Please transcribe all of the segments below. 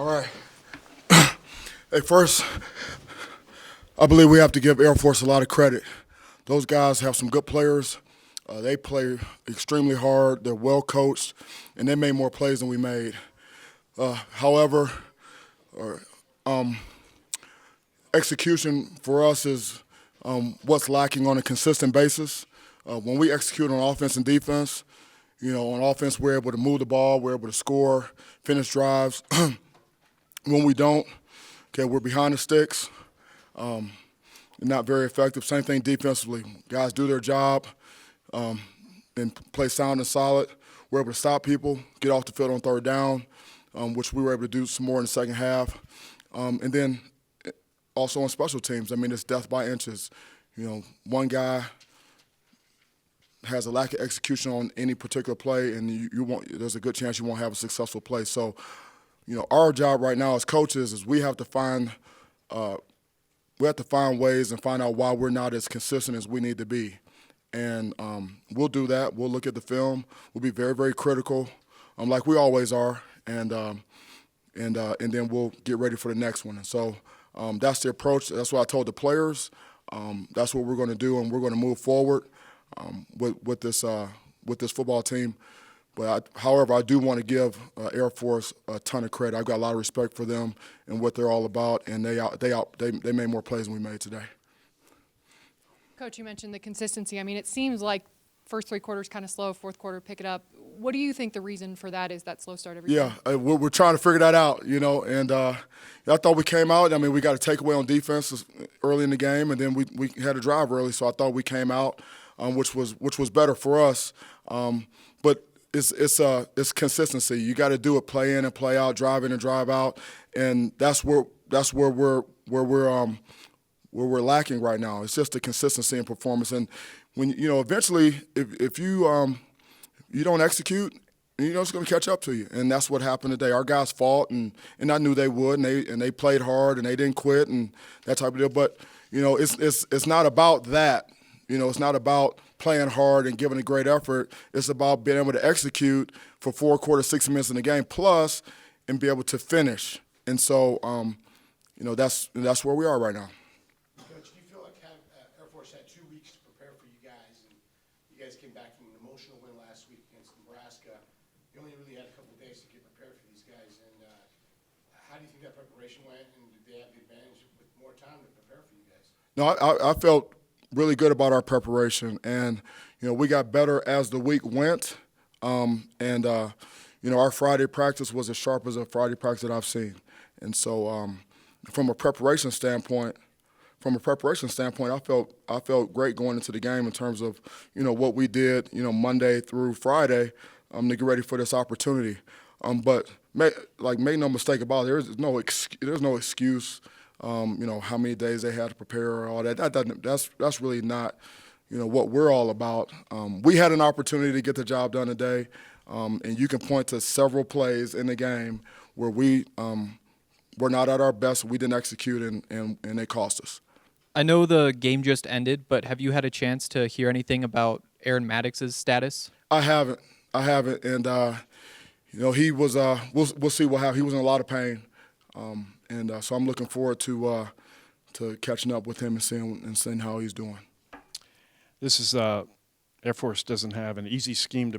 All right. Hey, first, I believe we have to give Air Force a lot of credit. Those guys have some good players. They play extremely hard. They're well coached, and they made more plays than we made. However, execution for us is what's lacking on a consistent basis. When we execute on offense and defense, on offense we're able to move the ball, we're able to score, finish drives. When we don't, okay, we're behind the sticks, not very effective. Same thing defensively. Guys do their job and play sound and solid. We're able to stop people, get off the field on third down, which we were able to do some more in the second half. And then also on special teams, I mean, it's death by inches. One guy has a lack of execution on any particular play, and there's a good chance you won't have a successful play. So, our job right now as coaches is we have to find ways and find out why we're not as consistent as we need to be. And we'll do that. We'll look at the film. We'll be very, very critical, like we always are, and then we'll get ready for the next one. And so that's the approach. That's what I told the players. That's what we're going to do, and we're going to move forward with this football team. But however, I do want to give Air Force a ton of credit. I've got a lot of respect for them and what they're all about, and they made more plays than we made today. Coach, you mentioned the consistency. I mean, it seems like first three quarters kind of slow, fourth quarter pick it up. What do you think the reason for that is, that slow start every time? Yeah, we're trying to figure that out, and I thought we came out. I mean, we got a takeaway on defense early in the game, and then we had a drive early, so I thought we came out, which was better for us. But it's consistency. You got to do it, play in and play out, drive in and drive out, and that's where we're lacking right now. It's just the consistency in performance. And when eventually, if you don't execute, it's going to catch up to you. And that's what happened today. Our guys fought, and I knew they would, and they played hard, and they didn't quit, and that type of deal. But it's not about that. It's not about playing hard and giving a great effort. It's about being able to execute for 4 quarters, 60 minutes in the game, plus, and be able to finish. And so, that's where we are right now. Coach, do you feel like Air Force had 2 weeks to prepare for you guys, and you guys came back from an emotional win last week against Nebraska? You only really had a couple of days to get prepared for these guys, and how do you think that preparation went, and did they have the advantage with more time to prepare for you guys? No, I felt really good about our preparation, and we got better as the week went, and our Friday practice was as sharp as a Friday practice that I've seen. And so from a preparation standpoint, I felt great going into the game in terms of what we did Monday through Friday to get ready for this opportunity. But make no mistake about it, there's no excuse. How many days they had to prepare or all that. That's really not what we're all about. We had an opportunity to get the job done today, and you can point to several plays in the game where we were not at our best. We didn't execute, and they cost us. I know the game just ended, but have you had a chance to hear anything about Aaron Maddux's status? I haven't, and he was. We'll see what happens. He was in a lot of pain, and so I'm looking forward to catching up with him and seeing how he's doing. This is Air Force doesn't have an easy scheme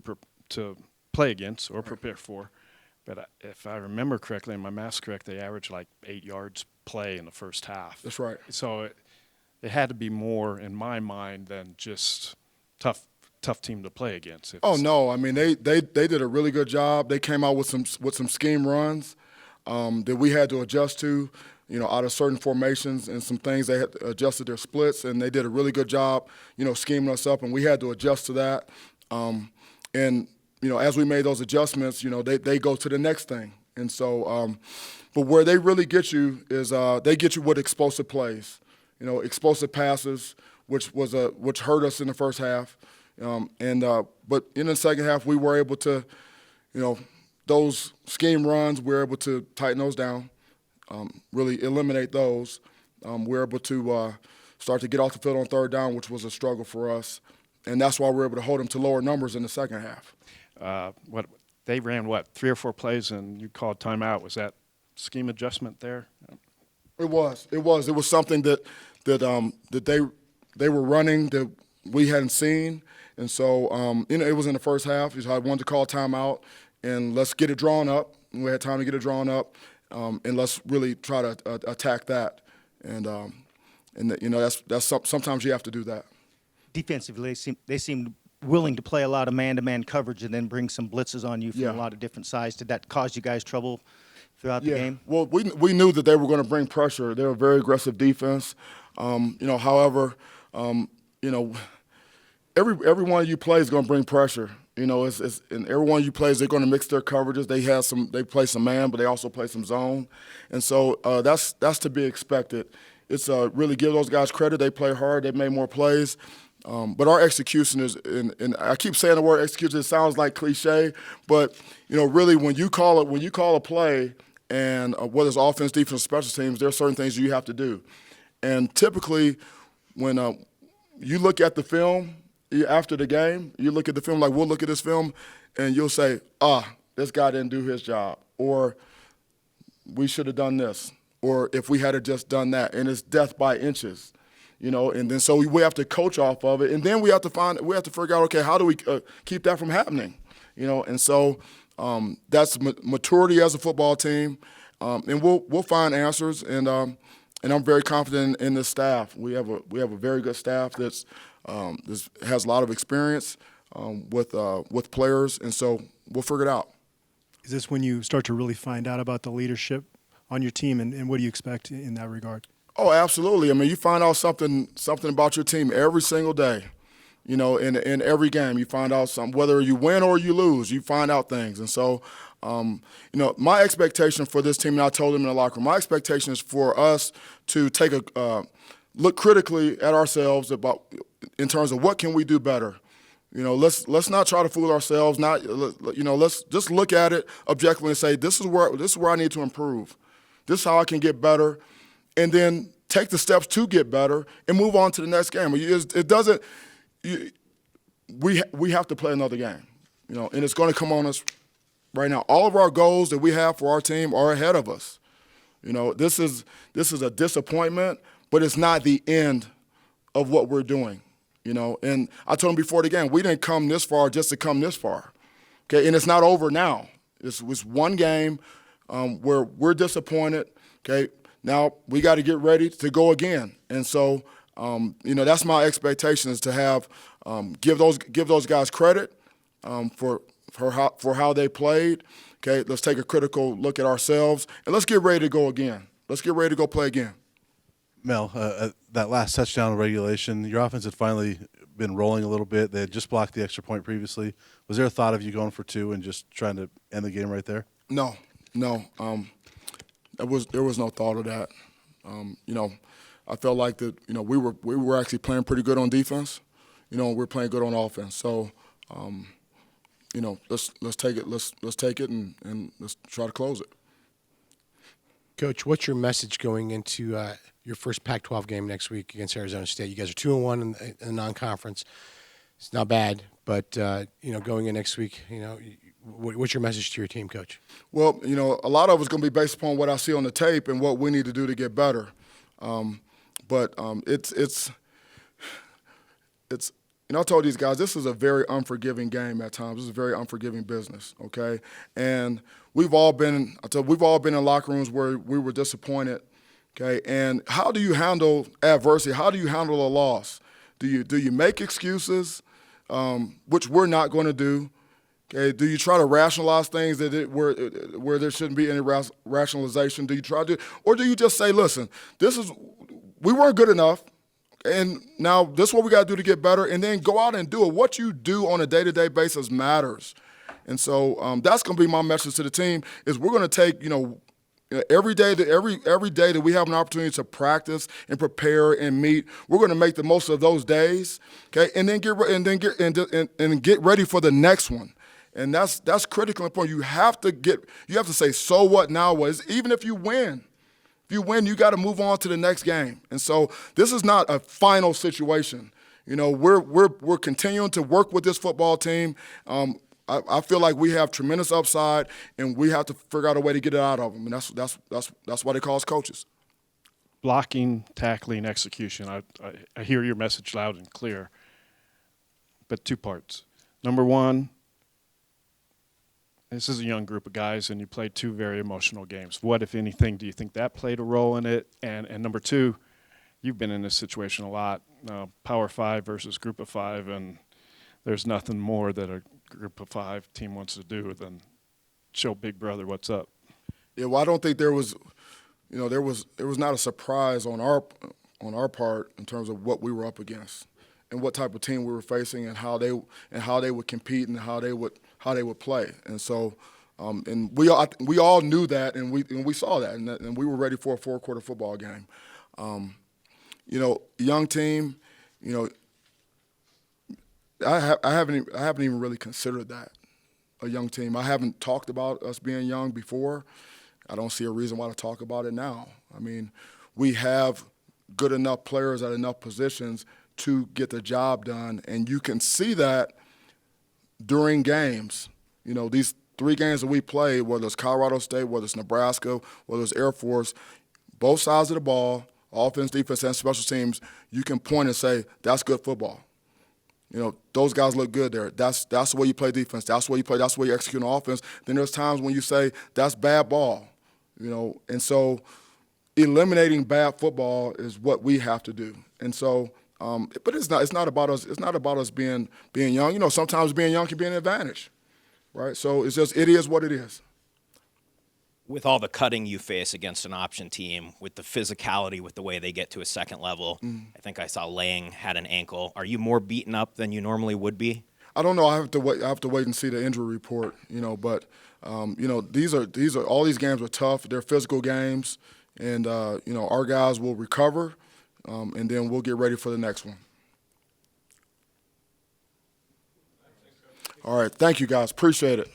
to play against or prepare for. But if I remember correctly, and my math's correct, they averaged like 8 yards play in the first half. That's right. So it had to be more, in my mind, than just tough team to play against. Oh no, I mean they did a really good job. They came out with some scheme runs that we had to adjust to, out of certain formations and some things they had adjusted their splits, and they did a really good job, scheming us up, and we had to adjust to that. And as we made those adjustments, they go to the next thing. And so, but where they really get you is they get you with explosive plays, explosive passes, which hurt us in the first half. But in the second half, we were able to, those scheme runs, we were able to tighten those down, really eliminate those. We were able to start to get off the field on third down, which was a struggle for us. And that's why we were able to hold them to lower numbers in the second half. They ran 3 or 4 plays, and you called timeout. Was that scheme adjustment there? It was something that they were running that we hadn't seen, and so it was in the first half. So I wanted to call timeout and let's get it drawn up. We had time to get it drawn up, and let's really try to attack that. And sometimes you have to do that. Defensively, they seem willing to play a lot of man-to-man coverage and then bring some blitzes on you from Yeah. a lot of different sides. Did that cause you guys trouble throughout the game? Well, we knew that they were going to bring pressure. They're a very aggressive defense. However, every one of you plays is going to bring pressure. And every one of you plays, they're going to mix their coverages. They play some man, but they also play some zone, and so that's to be expected. It's really give those guys credit. They play hard. They made more plays. But our execution is, and I keep saying the word execution. It sounds like cliche, but really, when you call a play, and whether it's offense, defense, special teams, there are certain things you have to do. And typically, when you look at the film after the game, you look at the film like we'll look at this film, and you'll say, this guy didn't do his job, or we should have done this, or if we had just done that, and it's death by inches. And then so we have to coach off of it, and then we have to figure out, okay, how do we keep that from happening, And so that's maturity as a football team, and we'll find answers, and I'm very confident in this staff. We have a very good staff that has a lot of experience with players, and so we'll figure it out. Is this when you start to really find out about the leadership on your team, and what do you expect in that regard? Oh, absolutely. I mean, you find out something about your team every single day. In every game, you find out something. Whether you win or you lose, you find out things. And so, my expectation for this team, and I told them in the locker room, my expectation is for us to take a look critically at ourselves in terms of what can we do better. Let's not try to fool ourselves. Let's just look at it objectively and say, this is where I need to improve. This is how I can get better. And then take the steps to get better and move on to the next game. It doesn't. We have to play another game, and it's going to come on us right now. All of our goals that we have for our team are ahead of us. This is a disappointment, but it's not the end of what we're doing. And I told them before the game, we didn't come this far just to come this far. Okay, and it's not over now. It was one game where we're disappointed. Okay. Now we got to get ready to go again, and so that's my expectation is to have give those guys credit for how they played. Okay, let's take a critical look at ourselves, and let's get ready to go again. Let's get ready to go play again. Mel, that last touchdown in regulation, your offense had finally been rolling a little bit. They had just blocked the extra point previously. Was there a thought of you going for two and just trying to end the game right there? No. There was no thought of that. I felt like that. We were actually playing pretty good on defense. We're playing good on offense. So, let's take it. Let's take it and let's try to close it. Coach, what's your message going into your first Pac-12 game next week against Arizona State? You guys are 2-1 in the non-conference. It's not bad, but going in next week, what's your message to your team, Coach? Well, a lot of it's going to be based upon what I see on the tape and what we need to do to get better. But I told these guys this is a very unforgiving game at times. This is a very unforgiving business. Okay, and we've all been in locker rooms where we were disappointed. Okay, and how do you handle adversity? How do you handle a loss? Do you make excuses, which we're not going to do? Okay, do you try to rationalize things where there shouldn't be any rationalization? Do you try to, or do you just say, listen, we weren't good enough, and now this is what we got to do to get better, and then go out and do it. What you do on a day-to-day basis matters, and so that's going to be my message to the team: is we're going to take every day that we have an opportunity to practice and prepare and meet, we're going to make the most of those days, okay, and then get ready for the next one. And that's critically important. You have to say, so what, now what? Even if you win. If you win, you got to move on to the next game. And so this is not a final situation. We're continuing to work with this football team. I feel like we have tremendous upside, and we have to figure out a way to get it out of them, and that's why they call us coaches. Blocking, tackling, execution. I hear your message loud and clear, but two parts. Number one, this is a young group of guys, and you played two very emotional games. What, if anything, do you think that played a role in it? And number two, you've been in this situation a lot, Power 5 versus Group of 5, and there's nothing more that a Group of 5 team wants to do than show Big Brother what's up. Yeah, well, I don't think there was not a surprise on our part in terms of what we were up against and what type of team we were facing and how they would compete and how they would play. And so, and we all knew that, and we saw that, and we were ready for a 4-quarter football game. Young team, I haven't even really considered that a young team. I haven't talked about us being young before. I don't see a reason why to talk about it now. I mean, we have good enough players at enough positions to get the job done, and you can see that during games. These 3 games that we played, whether it's Colorado State, whether it's Nebraska, whether it's Air Force, both sides of the ball, offense, defense, and special teams, you can point and say, that's good football. Those guys look good there. That's the way you play defense. That's the way you play. That's the way you execute on offense. Then there's times when you say, that's bad ball. And so eliminating bad football is what we have to do. And so, but it's not about us. It's not about us being young. Sometimes being young can be an advantage, right? So it is what it is. With all the cutting you face against an option team, with the physicality, with the way they get to a second level, I think I saw Lang had an ankle. Are you more beaten up than you normally would be? I don't know. I have to wait and see the injury report. But these are all these games are tough. They're physical games, and our guys will recover, and then we'll get ready for the next one. All right. Thank you, guys. Appreciate it.